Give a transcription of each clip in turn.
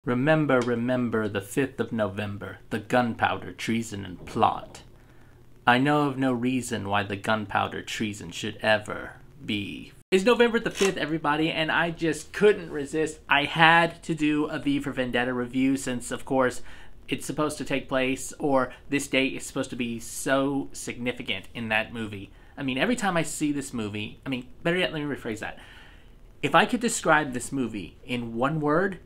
Remember, remember the 5th of November, the gunpowder treason and plot. I know of no reason why the gunpowder treason should ever be. It's November the 5th, everybody, and I just couldn't resist. I had to do a V for Vendetta review since, of course, it's supposed to take place, or this date is supposed to be so significant in that movie. I mean, every time I see this movie, better yet, let me rephrase that. If I could describe this movie in one word,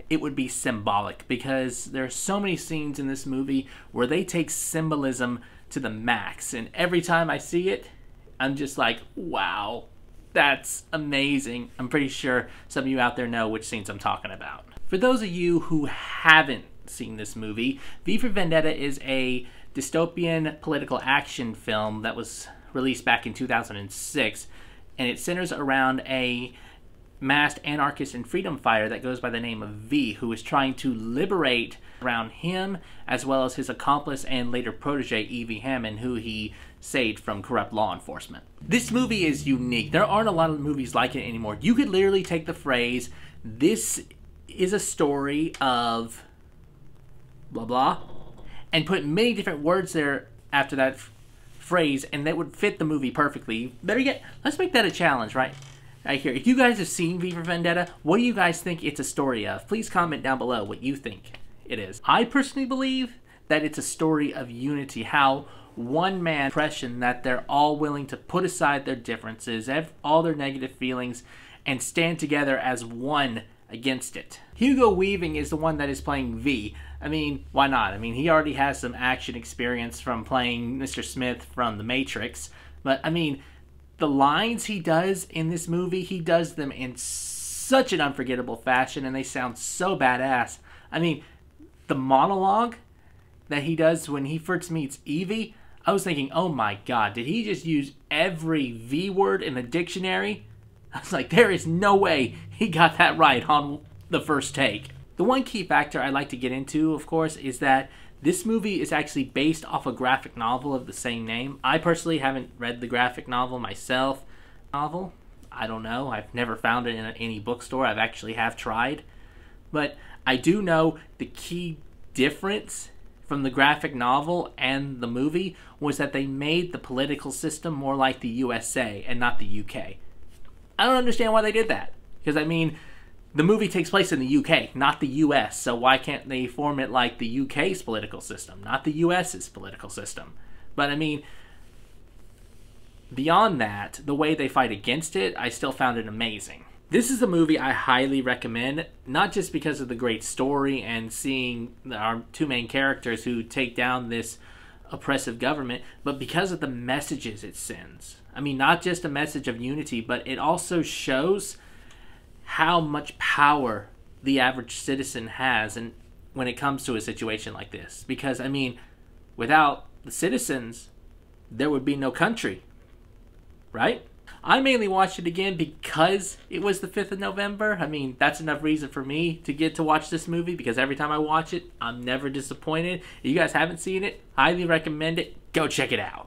it would be symbolic, because there are so many scenes in this movie where they take symbolism to the max, and every time I see it, I'm just like, wow, that's amazing. I'm pretty sure some of you out there know which scenes I'm talking about. For those of you who haven't seen this movie, V for Vendetta is a dystopian political action film that was released back in 2006, and it centers around a masked anarchist and freedom fighter that goes by the name of V, who is trying to liberate around him, as well as his accomplice and later protege Evie Hammond, who he saved from corrupt law enforcement. This movie is unique. There aren't a lot of movies like it anymore. You could literally take the phrase, "This is a story of blah blah," and put many different words there after that phrase, and that would fit the movie perfectly. Better yet, let's make that a challenge, right here. If you guys have seen V for Vendetta, what do you guys think it's a story of? Please comment down below what you think it is. I personally believe that it's a story of unity, how one man impression that they're all willing to put aside their differences, all their negative feelings, and stand together as one against it. Hugo Weaving is the one that is playing V. Why not? He already has some action experience from playing Mr. Smith from The Matrix, but the lines he does in this movie, he does them in such an unforgettable fashion, and they sound so badass. The monologue that he does when he first meets Evie, I was thinking, oh my god, did he just use every V word in the dictionary? I was like, there is no way he got that right on the first take. The one key factor I'd like to get into, of course, is that this movie is actually based off a graphic novel of the same name. I personally haven't read the graphic novel myself. I don't know. I've never found it in any bookstore. I've actually tried. But I do know the key difference from the graphic novel and the movie was that they made the political system more like the USA and not the UK. I don't understand why they did that. Because, the movie takes place in the UK, not the US, so why can't they form it like the UK's political system, not the US's political system? But beyond that, the way they fight against it, I still found it amazing. This is a movie I highly recommend, not just because of the great story and seeing our two main characters who take down this oppressive government, but because of the messages it sends. Not just a message of unity, but it also shows how much power the average citizen has and when it comes to a situation like this. Because, without the citizens, there would be no country, right? I mainly watched it again because it was the 5th of November. That's enough reason for me to get to watch this movie, because every time I watch it, I'm never disappointed. If you guys haven't seen it, highly recommend it. Go check it out.